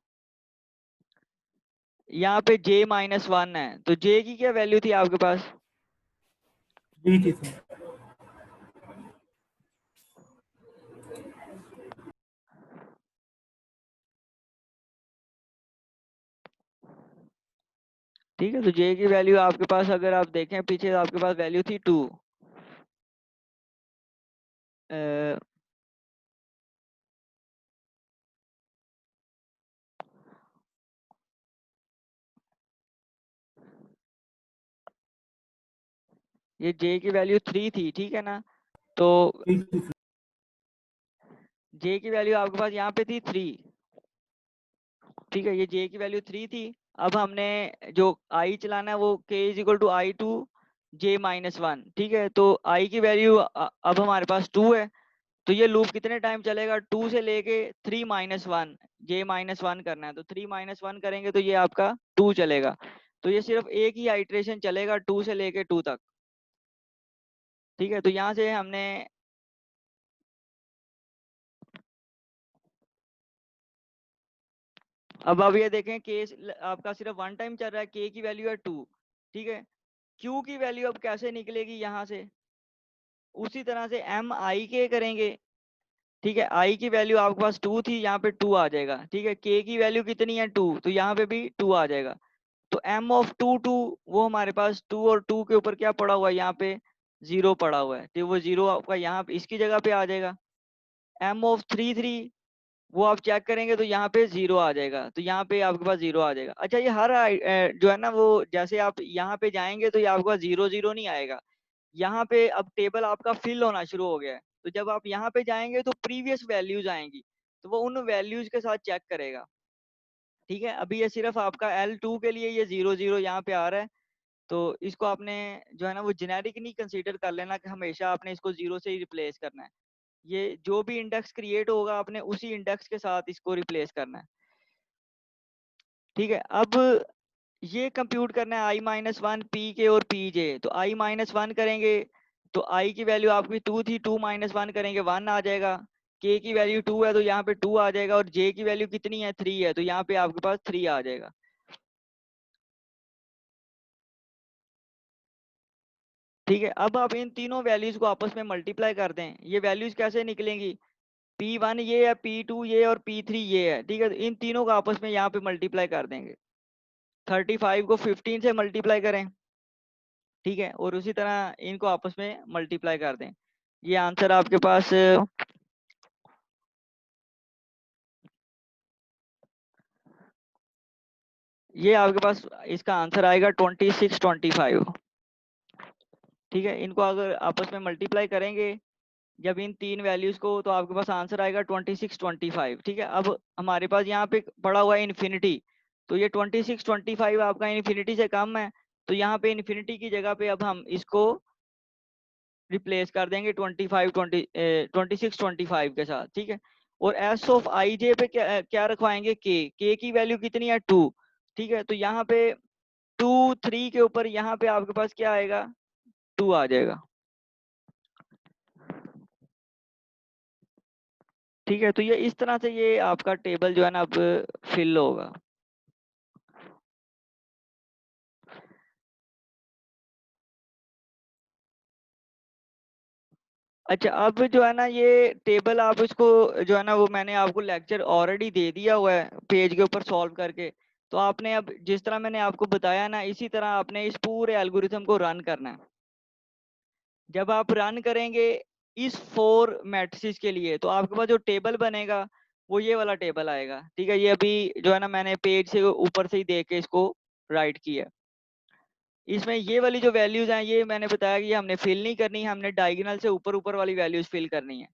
यहाँ पे जे माइनस 1 है, तो जे की क्या वैल्यू थी आपके पास, जी जी सर। ठीक है, तो जे की वैल्यू आपके पास अगर आप देखें पीछे, तो आपके पास वैल्यू थी 2। ये जे की वैल्यू 3 थी, ठीक है ना, तो जी जी सर। जे की वैल्यू आपके पास यहाँ पे थी 3। ठीक है, ये जे की वैल्यू 3 थी। अब हमने जो आई चलाना है वो K is equal to I to J minus 1। ठीक है, तो आई की वैल्यू अब हमारे पास 2 है, तो ये लूप कितने टाइम चलेगा, 2 से लेके 3 माइनस 1, जे माइनस 1 करना है, तो 3 माइनस 1 करेंगे तो ये आपका 2 चलेगा। तो ये सिर्फ एक ही आइट्रेशन चलेगा 2 से लेके 2 तक। ठीक है, तो यहाँ से हमने अब ये देखें केस आपका सिर्फ 1 टाइम चल रहा है, के की वैल्यू है 2। ठीक है, क्यू की वैल्यू अब कैसे निकलेगी, यहाँ से उसी तरह से एम आई के करेंगे। ठीक है, आई की वैल्यू आपके पास 2 थी, यहाँ पे 2 आ जाएगा। ठीक है, के की वैल्यू कितनी है 2, तो यहाँ पे भी 2 आ जाएगा। तो एम ऑफ 2 2 वो हमारे पास 2 और 2 के ऊपर क्या पड़ा हुआ है, यहाँ पे 0 पड़ा हुआ है, तो वो 0 आपका यहाँ पे इसकी जगह पे आ जाएगा। एम ऑफ 3 3 वो आप चेक करेंगे तो यहाँ पे 0 आ जाएगा, तो यहाँ पे आपके पास 0 आ जाएगा। अच्छा, ये हर जो है ना वो जैसे आप यहाँ पे जाएंगे तो ये आपके पास 0 0 नहीं आएगा। यहाँ पे अब टेबल आपका फिल होना शुरू हो गया है, तो जब आप यहाँ पे जाएंगे तो प्रीवियस वैल्यूज आएंगी, तो वो उन वैल्यूज के साथ चेक करेगा। ठीक है, अभी ये सिर्फ आपका L2 के लिए ये 0 0 यहाँ पे आ रहा है, तो इसको आपने जो है ना वो जेनेरिक नहीं कंसीडर कर लेना कि हमेशा आपने इसको 0 से ही रिप्लेस करना है। ये जो भी इंडेक्स क्रिएट होगा आपने उसी इंडेक्स के साथ इसको रिप्लेस करना है। ठीक है, अब ये कंप्यूट करना है i-1 पी के और पी जे। तो i-1 करेंगे तो i की वैल्यू आपकी 2 थी, 2 - 1 करेंगे 1 आ जाएगा। k की वैल्यू 2 है तो यहाँ पे 2 आ जाएगा, और j की वैल्यू कितनी है 3 है तो यहाँ पे आपके पास 3 आ जाएगा। ठीक है, अब आप इन तीनों वैल्यूज को आपस में मल्टीप्लाई कर दें। ये वैल्यूज कैसे निकलेंगी, P1 ये है, P2 ये और P3 ये है। ठीक है, तो इन तीनों को आपस में यहाँ पे मल्टीप्लाई कर देंगे। 35 को 15 से मल्टीप्लाई करें, ठीक है, और उसी तरह इनको आपस में मल्टीप्लाई कर दें। ये आंसर आपके पास ये आपके पास इसका आंसर आएगा 26 25। ठीक है, इनको अगर आपस में मल्टीप्लाई करेंगे जब इन तीन वैल्यूज को, तो आपके पास आंसर आएगा 26 25। ठीक है, अब हमारे पास यहाँ पे पड़ा हुआ है इन्फिनिटी, तो ये 26 25 आपका इन्फिनिटी से कम है, तो यहाँ पे इन्फिनिटी की जगह पे अब हम इसको रिप्लेस कर देंगे 26 25 के साथ। ठीक है, और एस ऑफ आई जे पे क्या रखवाएंगे, के की वैल्यू कितनी है 2। ठीक है, तो यहाँ पे 2 3 के ऊपर यहाँ पे आपके पास क्या आएगा, 2 आ जाएगा। ठीक है, तो ये इस तरह से ये आपका टेबल जो है ना अब फिल होगा। अच्छा, अब जो है ना ये टेबल आप इसको जो है ना वो मैंने आपको लेक्चर ऑलरेडी दे दिया हुआ है पेज के ऊपर सॉल्व करके। तो आपने अब जिस तरह मैंने आपको बताया ना, इसी तरह आपने इस पूरे एल्गोरिथम को रन करना है। जब आप रन करेंगे इस 4 मैट्रिसेस के लिए, तो आपके पास जो टेबल बनेगा वो ये वाला टेबल आएगा। ठीक है, ये अभी जो है ना मैंने पेज से ऊपर से ही देख के इसको राइट किया। इसमें ये वाली जो वैल्यूज हैं ये मैंने बताया कि ये हमने फिल नहीं करनी है, हमने डायगोनल से ऊपर ऊपर वाली वैल्यूज फिल करनी है।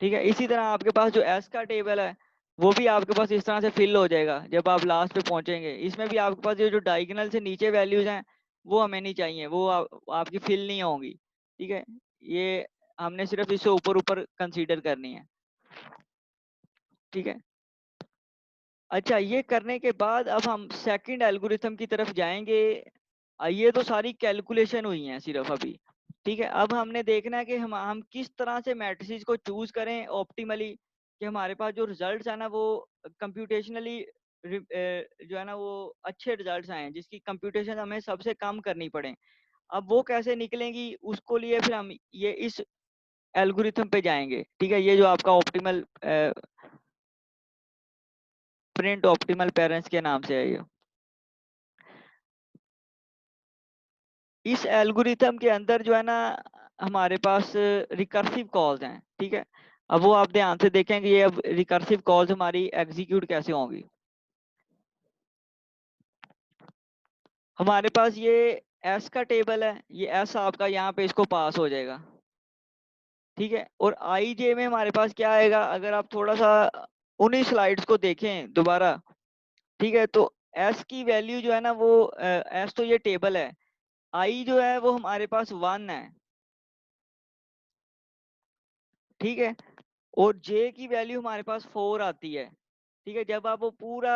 ठीक है, इसी तरह आपके पास जो एस का टेबल है वो भी आपके पास इस तरह से फिल हो जाएगा जब आप लास्ट पे पहुंचेंगे। इसमें भी आपके पास ये जो डायगोनल से नीचे वैल्यूज हैं वो हमें नहीं चाहिए, वो आपकी फिल नहीं होंगी। ठीक है, ये हमने सिर्फ इससे ऊपर ऊपर कंसीडर करनी है। ठीक है, अच्छा, ये करने के बाद अब हम सेकंड एल्गोरिथम की तरफ जाएंगे। ये तो सारी कैलकुलेशन हुई है सिर्फ अभी। ठीक है, अब हमने देखना है कि हम किस तरह से मैट्रिसेस को चूज करें ऑप्टिमली, कि हमारे पास जो रिजल्ट्स है ना वो कंप्यूटेशनली जो है ना वो अच्छे रिजल्ट्स आए जिसकी कंप्यूटेशन हमें सबसे कम करनी पड़े। अब वो कैसे निकलेंगी उसको लिए फिर हम ये इस एल्गोरिथम पे जाएंगे। ठीक है, ये जो आपका ऑप्टिमल प्रिंट ऑप्टिमल पेरेंट्स के नाम से है ये। इस एल्गोरिथम के अंदर जो है ना हमारे पास रिकर्सिव कॉल्स हैं। ठीक है, अब वो आप ध्यान से देखेंगे, ये अब रिकर्सिव कॉल्स हमारी एग्जीक्यूट कैसे होंगी। हमारे पास ये एस का टेबल है, ये एस आपका यहाँ पे इसको पास हो जाएगा। ठीक है, और आई जे में हमारे पास क्या आएगा, अगर आप थोड़ा सा उन्हीं स्लाइड्स को देखें दोबारा। ठीक है, तो एस की वैल्यू जो है ना वो एस तो ये टेबल है, आई जो है वो हमारे पास 1 है। ठीक है, और जे की वैल्यू हमारे पास 4 आती है। ठीक है, जब आप वो पूरा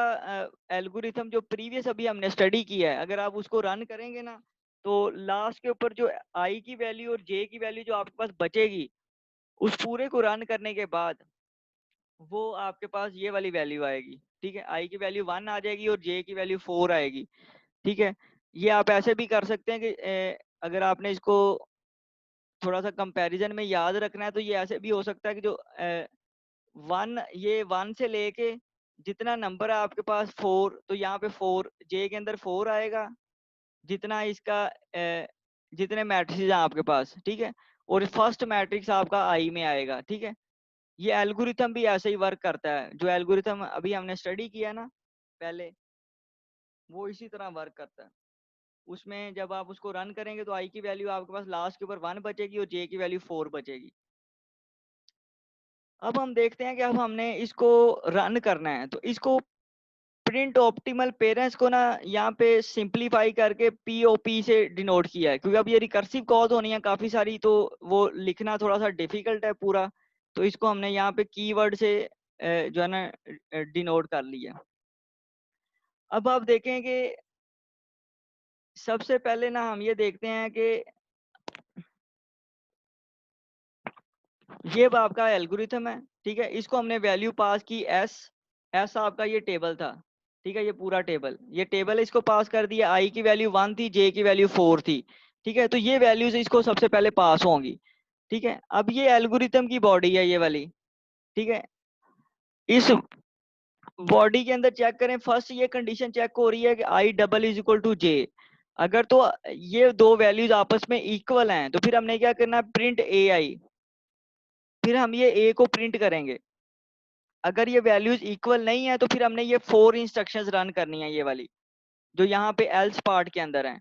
एल्गोरिथम जो प्रीवियस अभी हमने स्टडी किया है अगर आप उसको रन करेंगे ना, तो लास्ट के ऊपर जो आई की वैल्यू और जे की वैल्यू जो आपके पास बचेगी, उस पूरे को रन करने के बाद वो आपके पास ये वाली वैल्यू आएगी। ठीक है, आई की वैल्यू 1 आ जाएगी और जे की वैल्यू 4 आएगी। ठीक है, ये आप ऐसे भी कर सकते हैं कि अगर आपने इसको थोड़ा सा कंपैरिजन में याद रखना है तो ये ऐसे भी हो सकता है कि जो 1 ये 1 से लेके जितना नंबर है आपके पास 4, तो यहाँ पे 4 जे के अंदर 4 आएगा, जितना इसका जितने मैट्रिक्स हैं आपके पास। ठीक है, और फर्स्ट मैट्रिक्स आपका आई में आएगा। ठीक है, ये एल्गोरिथम भी ऐसे ही वर्क करता है, जो एल्गोरिथम अभी हमने स्टडी किया ना पहले, वो इसी तरह वर्क करता है। उसमें जब आप उसको रन करेंगे तो आई की वैल्यू आपके पास लास्ट के ऊपर 1 बचेगी और जे की वैल्यू 4 बचेगी। अब हम देखते हैं कि अब हमने इसको रन करना है, तो इसको प्रिंट ऑप्टिमल पेरेंट्स को ना यहाँ पे सिंपलीफाई करके पीओपी से डिनोट किया है, क्योंकि अब ये रिकर्सिव कॉल्स होनी है काफी सारी, तो वो लिखना थोड़ा सा डिफिकल्ट है पूरा, तो इसको हमने यहाँ पे कीवर्ड से जो है ना डिनोट कर लिया। अब आप देखें कि सबसे पहले ना हम ये देखते हैं कि ये आपका एल्गोरिथम है, ठीक है। इसको हमने वैल्यू पास की एस आपका ये टेबल था, ठीक है। ये पूरा टेबल, ये टेबल इसको पास कर दिया। आई की वैल्यू 1 थी, जे की वैल्यू 4 थी, ठीक है। तो ये वैल्यूज इसको सबसे पहले पास होंगी, ठीक है। अब ये एल्गोरिथम की बॉडी है ये वाली, ठीक है। इस बॉडी के अंदर चेक करें, फर्स्ट ये कंडीशन चेक हो रही है कि I double is equal to J. अगर तो ये दो वैल्यूज आपस में इक्वल हैं तो फिर हमने क्या करना है, प्रिंट ए आई, फिर हम ये ए को प्रिंट करेंगे। अगर ये वैल्यूज इक्वल नहीं है तो फिर हमने ये 4 इंस्ट्रक्शंस रन करनी है, ये वाली जो यहाँ पे एल्स पार्ट के अंदर है,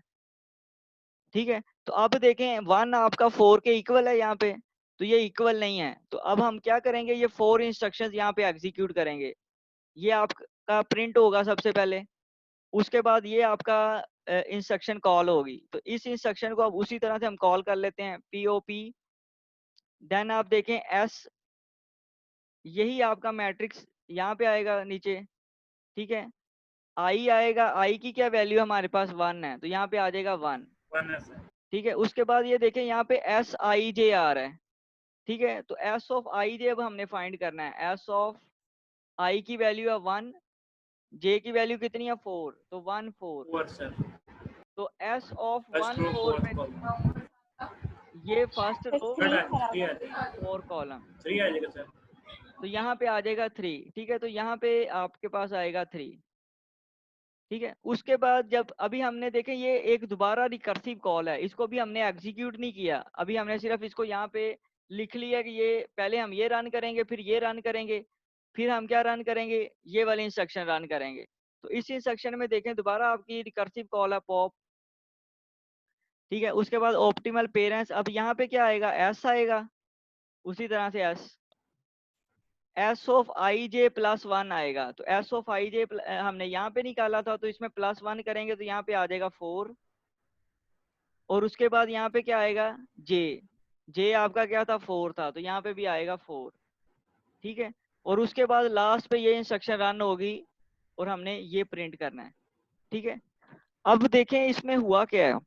ठीक है। तो अब देखें 1 आपका 4 के इक्वल है यहाँ पे, तो ये इक्वल नहीं है, तो अब हम क्या करेंगे, ये 4 इंस्ट्रक्शंस यहाँ पे एग्जीक्यूट करेंगे। ये आपका प्रिंट होगा सबसे पहले, उसके बाद ये आपका इंस्ट्रक्शन कॉल होगी। तो इस इंस्ट्रक्शन को अब उसी तरह से हम कॉल कर लेते हैं, पीओपी। देन आप देखें एस, यही आपका मैट्रिक्स यहाँ पे आएगा नीचे, ठीक है। आई आएगा, आई की क्या वैल्यू हमारे पास 1 है, तो यहाँ पे आ जाएगा 1, 1 है सर। ठीक है। उसके बाद ये देखें यहाँ पे एस आई जे आ रहा है, ठीक है। तो एस ऑफ आई जे अब हमने फाइंड करना है। एस ऑफ आई की वैल्यू है 1, जे की वैल्यू कितनी है 4, तो 1 4। 4 सर। तो एस ऑफ फर्स्ट 1 रो 4 4 में कॉलम। ये फर्स्ट रो थर्ड आ 3 आ जाएगा। 4 कॉलम, 3 आ जाएगा सर। तो यहाँ पे आ जाएगा 3, ठीक है। तो यहाँ पे आपके पास आएगा 3, ठीक है। उसके बाद जब अभी हमने देखे ये एक दोबारा रिकर्सिव कॉल है, इसको भी हमने एग्जीक्यूट नहीं किया, अभी हमने सिर्फ इसको यहाँ पे लिख लिया कि ये पहले हम ये रन करेंगे, फिर ये रन करेंगे, फिर हम क्या रन करेंगे, ये वाले इंस्ट्रक्शन रन करेंगे। तो इस इंस्ट्रक्शन में देखें दोबारा आपकी रिकर्सिव कॉल है पॉप, ठीक है। उसके बाद ऑप्टिमल पेरेंट्स, अब यहाँ पे क्या आएगा, एस आएगा, उसी तरह से S of I J plus 1 आएगा। तो एस ऑफ आई जे हमने यहाँ पे निकाला था, तो इसमें प्लस 1 करेंगे तो यहाँ पे आ जाएगा 4, और उसके बाद यहाँ पे क्या आएगा, जे, जे आपका क्या था 4 था, तो यहाँ पे भी आएगा 4, ठीक है। और उसके बाद लास्ट पे ये इंस्ट्रक्शन रन होगी और हमने ये प्रिंट करना है, ठीक है। अब देखें इसमें हुआ क्या है,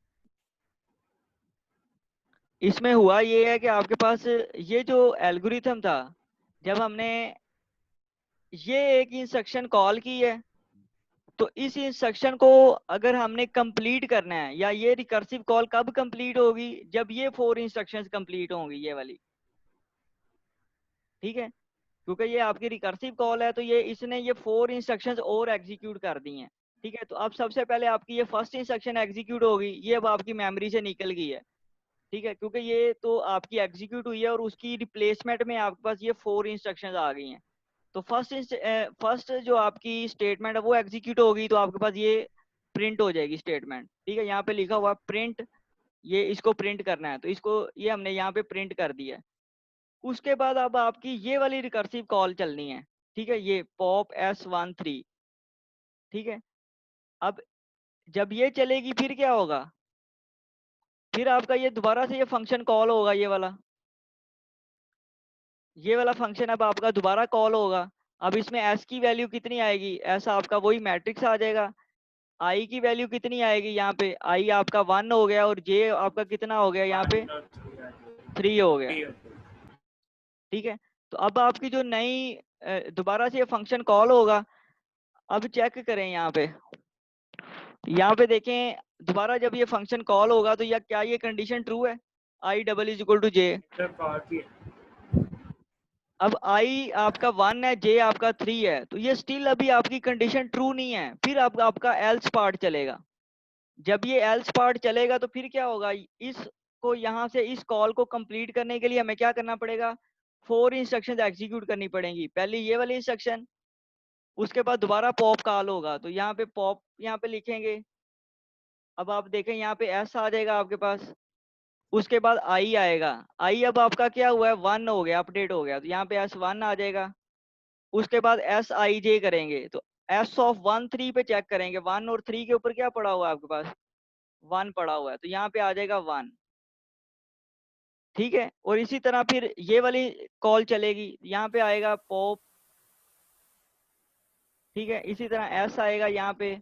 इसमें हुआ ये है कि आपके पास ये जो एल्गोरिथम था, जब हमने ये एक इंस्ट्रक्शन कॉल की है, तो इस इंस्ट्रक्शन को अगर हमने कंप्लीट करना है, या ये रिकर्सिव कॉल कब कंप्लीट होगी, जब ये 4 इंस्ट्रक्शंस कंप्लीट होंगी ये वाली, ठीक है। क्योंकि ये आपकी रिकर्सिव कॉल है, तो ये इसने ये 4 इंस्ट्रक्शंस और एग्जीक्यूट कर दी हैं, ठीक है। तो अब सबसे पहले आपकी ये फर्स्ट इंस्ट्रक्शन एग्जीक्यूट होगी, ये अब आपकी मेमोरी से निकल गई है, ठीक है, क्योंकि ये तो आपकी एग्जीक्यूट हुई है और उसकी रिप्लेसमेंट में आपके पास ये 4 इंस्ट्रक्शंस आ गई हैं। तो फर्स्ट जो आपकी स्टेटमेंट है वो एग्जीक्यूट होगी, तो आपके पास ये प्रिंट हो जाएगी स्टेटमेंट, ठीक है। यहाँ पे लिखा हुआ प्रिंट, ये इसको प्रिंट करना है, तो इसको ये हमने यहाँ पे प्रिंट कर दिया है। उसके बाद अब आपकी ये वाली रिकर्सिव कॉल चलनी है, ठीक है, ये पॉप S13, ठीक है। अब जब ये चलेगी फिर क्या होगा, फिर आपका ये दोबारा से ये फंक्शन कॉल होगा, ये वाला फंक्शन अब आपका दोबारा कॉल होगा। अब इसमें एस की वैल्यू कितनी आएगी, ऐसा आपका वही मैट्रिक्स आ जाएगा। आई की वैल्यू कितनी आएगी, यहाँ पे आई आपका 1 हो गया, और जे आपका कितना हो गया यहाँ पे 1 और 3 आ जाएगा। 3 हो गया, 3 ठीक है। तो अब आपकी जो नई दोबारा से ये फंक्शन कॉल होगा, अब चेक करें यहाँ पे देखें दोबारा जब ये फंक्शन कॉल होगा तो क्या ये कंडीशन ट्रू है, I double is equal to J. Sir power भी है। अब आई आपका 1 है, जे आपका 3 है, तो ये स्टिल अभी आपकी कंडीशन ट्रू नहीं है, फिर आपका एल्स पार्ट चलेगा। जब ये एल्स पार्ट चलेगा तो फिर क्या होगा, इसको यहाँ से इस कॉल को कंप्लीट करने के लिए हमें क्या करना पड़ेगा, 4 इंस्ट्रक्शंस एग्जीक्यूट करनी पड़ेंगी। पहले ये वाली इंस्ट्रक्शन, उसके बाद दोबारा पॉप कॉल होगा, तो यहाँ पे पॉप यहाँ पे लिखेंगे। अब आप देखें यहाँ पे एस आ जाएगा आपके पास, उसके बाद आई आएगा, आई अब आपका क्या हुआ है 1 हो गया, अपडेट हो गया, तो यहाँ पे S1 आ जाएगा। उसके बाद SIJ करेंगे तो S ऑफ 1 3 पे चेक करेंगे, 1 और 3 के ऊपर क्या पड़ा हुआ है आपके पास 1 पड़ा हुआ है, तो यहाँ पे आ जाएगा 1। ठीक है, और इसी तरह फिर ये वाली कॉल चलेगी, यहाँ पे आएगा पॉप। ठीक है, इसी तरह S आएगा यहाँ पे।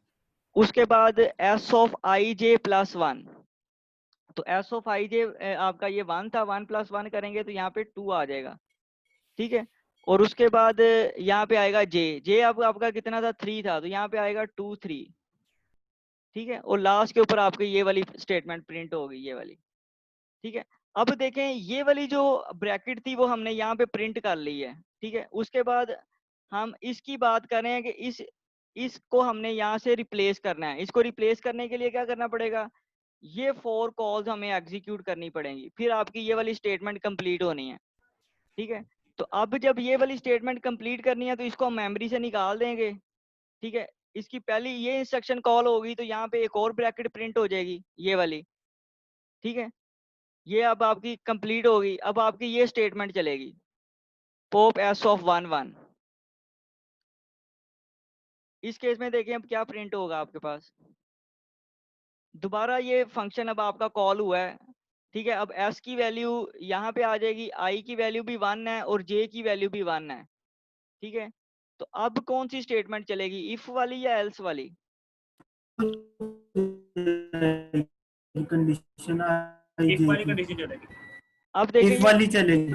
उसके बाद S ऑफ IJ प्लस 1, तो S ऑफ IJ आपका ये 1 था, 1 + 1 करेंगे तो यहाँ पे 2 आ जाएगा। ठीक है, और उसके बाद यहाँ पे आएगा जे आपका कितना था 3 था, तो यहाँ पे आएगा 2 3। ठीक है, और लास्ट के ऊपर आपकी ये वाली स्टेटमेंट प्रिंट होगी, ये वाली। ठीक है, अब देखें ये वाली जो ब्रैकेट थी वो हमने यहाँ पे प्रिंट कर ली है। ठीक है, उसके बाद हम इसकी बात कर रहे हैं कि इसको हमने यहाँ से रिप्लेस करना है। इसको रिप्लेस करने के लिए क्या करना पड़ेगा, ये 4 कॉल्स हमें एग्जीक्यूट करनी पड़ेंगी, फिर आपकी ये वाली स्टेटमेंट कंप्लीट होनी है। ठीक है, तो अब जब ये वाली स्टेटमेंट कंप्लीट करनी है तो इसको हम मेमोरी से निकाल देंगे। ठीक है, इसकी पहली ये इंस्ट्रक्शन कॉल होगी तो यहाँ पे एक और ब्रैकेट प्रिंट हो जाएगी, ये वाली। ठीक है, ये अब आपकी कंप्लीट होगी। अब आपकी ये स्टेटमेंट चलेगी पॉप S ऑफ 1 1। इस केस में देखें अब क्या प्रिंट होगा आपके पास, दोबारा ये फंक्शन अब आपका कॉल हुआ है। ठीक है, अब S की वैल्यू यहाँ पे आ जाएगी, I की वैल्यू भी 1 है और J की वैल्यू भी 1 है। ठीक है, तो अब कौन सी स्टेटमेंट चलेगी, इफ वाली या एल्स वाली? कंडीशन एक वाली कंडीशन चलेगी। अब देखें इफ वाली चलेगी,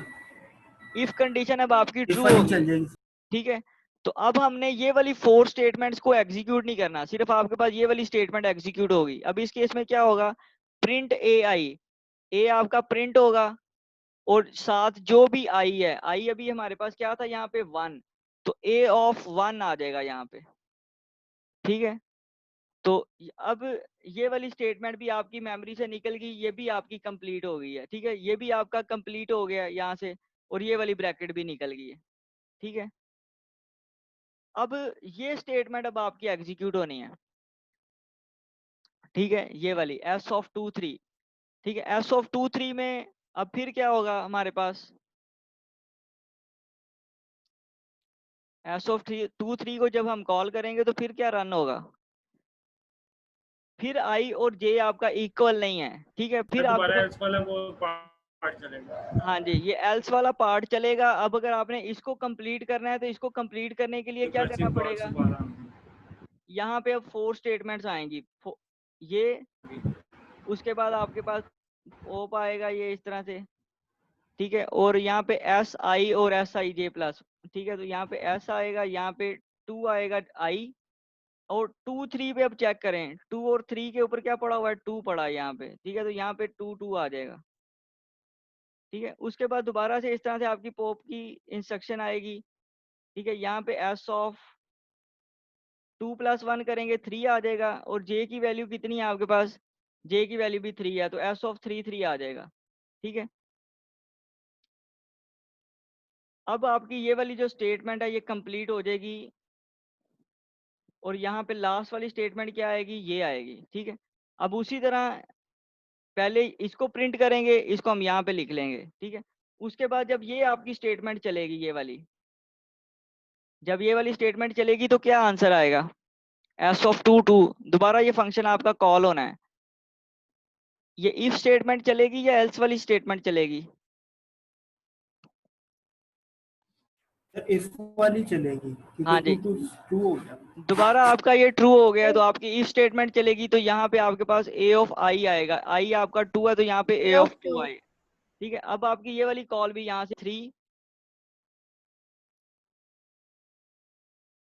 इफ कंडीशन अब आपकी इफ ट्रू वाली होगी। चल जाएगी। ठीक है, तो अब हमने ये वाली 4 स्टेटमेंट्स को एग्जीक्यूट नहीं करना, सिर्फ आपके पास ये वाली स्टेटमेंट एग्जीक्यूट होगी। अब इस केस में क्या होगा, प्रिंट AI, ए आपका प्रिंट होगा और साथ जो भी आई है, आई अभी हमारे पास क्या था यहाँ पे 1, तो A ऑफ 1 आ जाएगा यहाँ पे। ठीक है, तो अब ये वाली स्टेटमेंट भी आपकी मेमोरी से निकल गई, ये भी आपकी कंप्लीट हो गई है। ठीक है, ये भी आपका कंप्लीट हो गया यहाँ से, और ये वाली ब्रैकेट भी निकल गई है। ठीक है, अब ये स्टेटमेंट अब आपकी एग्जीक्यूट होनी है। ठीक है, ये वाली S ऑफ 2 3। ठीक है, S ऑफ 2 3 में अब फिर क्या होगा हमारे पास, S ऑफ 2 3 को जब हम कॉल करेंगे तो फिर क्या रन होगा, फिर I और J आपका इक्वल नहीं है। ठीक है, फिर आपके दोबारा पास, एल्स वाला वो पार्ट चलेगा। हाँ जी, ये एल्स वाला पार्ट चलेगा। अब अगर आपने इसको कंप्लीट करना है तो इसको कंप्लीट करने के लिए क्या करना रिकर्सिव कॉल्स पड़ेगा, दोबारा। यहाँ पे अब 4 स्टेटमेंट्स आएंगी, ये, उसके बाद आपके पास ओप आएगा ये इस तरह से। ठीक है, और यहाँ पे SI और SIJ प्लस। ठीक है, तो यहाँ पे S आएगा, यहाँ पे 2 आएगा I, और 2 3 पे अब चेक करें, 2 और 3 के ऊपर क्या पड़ा हुआ है 2 पड़ा है यहाँ पे। ठीक है, तो यहाँ पे 2 2 आ जाएगा। ठीक है, उसके बाद दोबारा से इस तरह से आपकी पॉप की इंस्ट्रक्शन आएगी। ठीक है, यहाँ पे S ऑफ 2 + 1 करेंगे 3 आ जाएगा, और J की वैल्यू कितनी है आपके पास, J की वैल्यू भी 3 है, तो S ऑफ 3 3 आ जाएगा। ठीक है, अब आपकी ये वाली जो स्टेटमेंट है ये कंप्लीट हो जाएगी, और यहाँ पे लास्ट वाली स्टेटमेंट क्या आएगी, ये आएगी। ठीक है, अब उसी तरह पहले इसको प्रिंट करेंगे, इसको हम यहाँ पे लिख लेंगे। ठीक है, उसके बाद जब ये आपकी स्टेटमेंट चलेगी, ये वाली, जब ये वाली स्टेटमेंट चलेगी तो क्या आंसर आएगा, S ऑफ 2 2। दोबारा ये फंक्शन आपका कॉल होना है। ये इफ स्टेटमेंट चलेगी या एल्स वाली स्टेटमेंट चलेगी, इफ वाली चलेगी हाँ क्योंकि जी, 2 2 हो गया। दोबारा आपका ये ट्रू हो गया तो आपकी इफ स्टेटमेंट चलेगी, तो यहाँ पे आपके पास A ऑफ I आएगा, I आपका 2 है तो यहाँ पे A ऑफ 2 आए। ठीक है, अब आपकी ये वाली कॉल भी यहाँ से 3।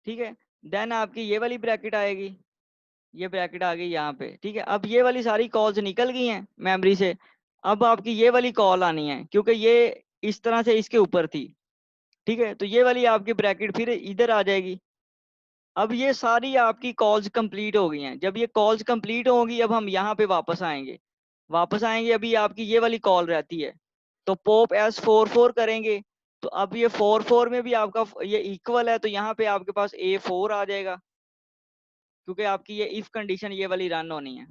ठीक है, देन आपकी ये वाली ब्रैकेट आएगी, ये ब्रैकेट आ गई यहाँ पे। ठीक है, अब ये वाली सारी कॉल्स निकल गई हैं मेमोरी से। अब आपकी ये वाली कॉल आनी है, क्योंकि ये इस तरह से इसके ऊपर थी। ठीक है, तो ये वाली आपकी ब्रैकेट फिर इधर आ जाएगी। अब ये सारी आपकी कॉल्स कंप्लीट हो गई हैं। जब ये कॉल्स कंप्लीट होंगी अब हम यहाँ पे वापस आएंगे, अभी आपकी ये वाली कॉल रहती है, तो पॉप S 4 4 करेंगे, तो अब ये 4 4 में भी आपका ये इक्वल है, तो यहाँ पे आपके पास A 4 आ जाएगा, क्योंकि आपकी ये इफ कंडीशन ये वाली रन होनी है।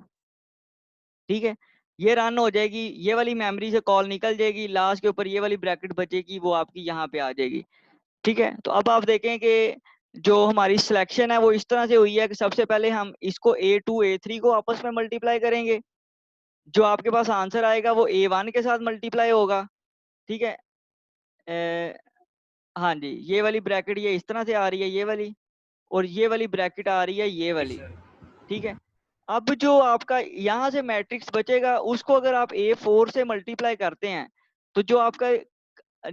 ठीक है, ये रन हो जाएगी, ये वाली मेमोरी से कॉल निकल जाएगी, लास्ट के ऊपर ये वाली ब्रैकेट बचेगी, वो आपकी यहाँ पे आ जाएगी। ठीक है, तो अब आप देखें कि जो हमारी सिलेक्शन है वो इस तरह से हुई है कि सबसे पहले हम इसको A2 A3 को आपस में मल्टीप्लाई करेंगे, जो आपके पास आंसर आएगा वो A1 के साथ मल्टीप्लाई होगा। ठीक है, हाँ जी, ये वाली ब्रैकेट ये इस तरह से आ रही है, ये वाली, और ये वाली ब्रैकेट आ रही है ये वाली। ठीक है, अब जो आपका यहाँ से मैट्रिक्स बचेगा उसको अगर आप A4 से मल्टीप्लाई करते हैं तो जो आपका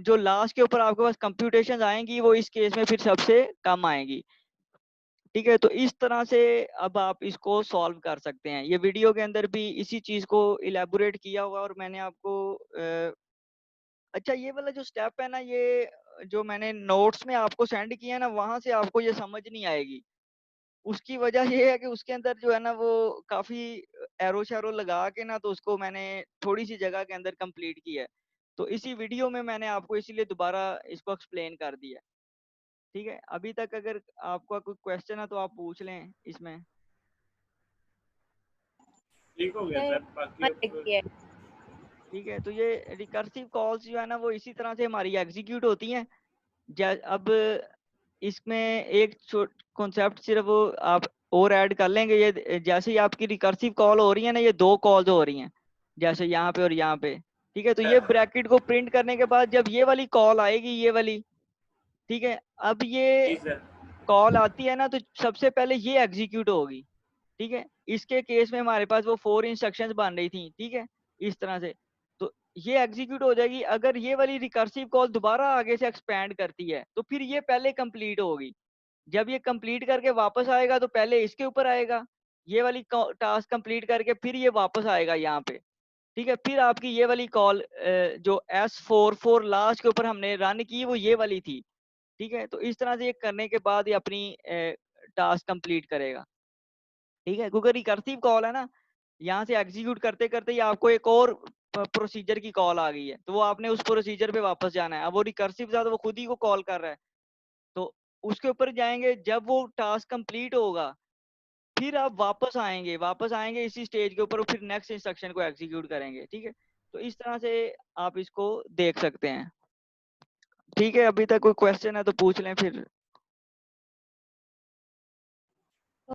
जो लास्ट के ऊपर आपके पास कंप्यूटेशन आएंगी वो इस केस में फिर सबसे कम आएंगी। ठीक है, तो इस तरह से अब आप इसको सॉल्व कर सकते हैं। ये वीडियो के अंदर भी इसी चीज को इलेबोरेट किया हुआ और मैंने आपको अच्छा ये वाला जो स्टेप है ना, ये जो मैंने नोट्स में आपको सेंड किया है ना, वहां से आपको ये समझ नहीं आएगी। उसकी वजह ये है कि उसके अंदर जो है ना वो काफी एरो शैरो लगा के ना, तो उसको मैंने थोड़ी सी जगह के अंदर कंप्लीट किया है। तो इसी वीडियो में मैंने आपको इसीलिए दोबारा इसको एक्सप्लेन कर दिया। ठीक है, अभी तक अगर आपका कोई क्वेश्चन है तो आप पूछ लें इसमें। ठीक हो गया सर, बाकी अब ठीक है, तो ये रिकर्सिव कॉल्स जो है ना वो इसी तरह से हमारी एग्जीक्यूट होती हैं। अब इसमें एक कॉन्सेप्ट सिर्फ वो आप और ऐड कर लेंगे, ये जैसे ही आपकी रिकर्सिव कॉल हो रही है ना, ये दो कॉल्स हो रही हैं जैसे यहाँ पे और यहाँ पे। ठीक है, तो ये ब्रैकेट को प्रिंट करने के बाद जब ये वाली कॉल आएगी, ये वाली, ठीक है, अब जी ये सर। कॉल आती है ना तो सबसे पहले ये एग्जीक्यूट होगी। ठीक है, इसके केस में हमारे पास वो 4 इंस्ट्रक्शंस बन रही थी। ठीक है, इस तरह से तो ये एग्जीक्यूट हो जाएगी। अगर ये वाली रिकर्सिव कॉल दोबारा आगे से एक्सपेंड करती है तो फिर ये पहले कंप्लीट होगी। जब ये कंप्लीट करके वापस आएगा तो पहले इसके ऊपर आएगा, ये वाली टास्क कंप्लीट करके फिर ये वापस आएगा यहाँ पे। ठीक है, फिर आपकी ये वाली कॉल जो S44 लास्ट के ऊपर हमने रन की वो ये वाली थी। ठीक है, तो इस तरह से ये करने के बाद ये अपनी टास्क कंप्लीट करेगा। ठीक है, क्योंकि रिकर्सिव कॉल है ना, यहाँ से एग्जीक्यूट करते करते ही आपको एक और प्रोसीजर की कॉल आ गई है, तो वो आपने उस प्रोसीजर पे वापस जाना है। अब वो रिकर्सिव था तो वो खुद ही को कॉल कर रहा है, तो उसके ऊपर जाएंगे। जब वो टास्क कंप्लीट होगा फिर आप वापस आएंगे इसी स्टेज के ऊपर, फिर नेक्स्ट इंस्ट्रक्शन को एग्जीक्यूट करेंगे। ठीक है, तो इस तरह से आप इसको देख सकते हैं। ठीक है, अभी तक कोई क्वेश्चन है तो पूछ लें फिर।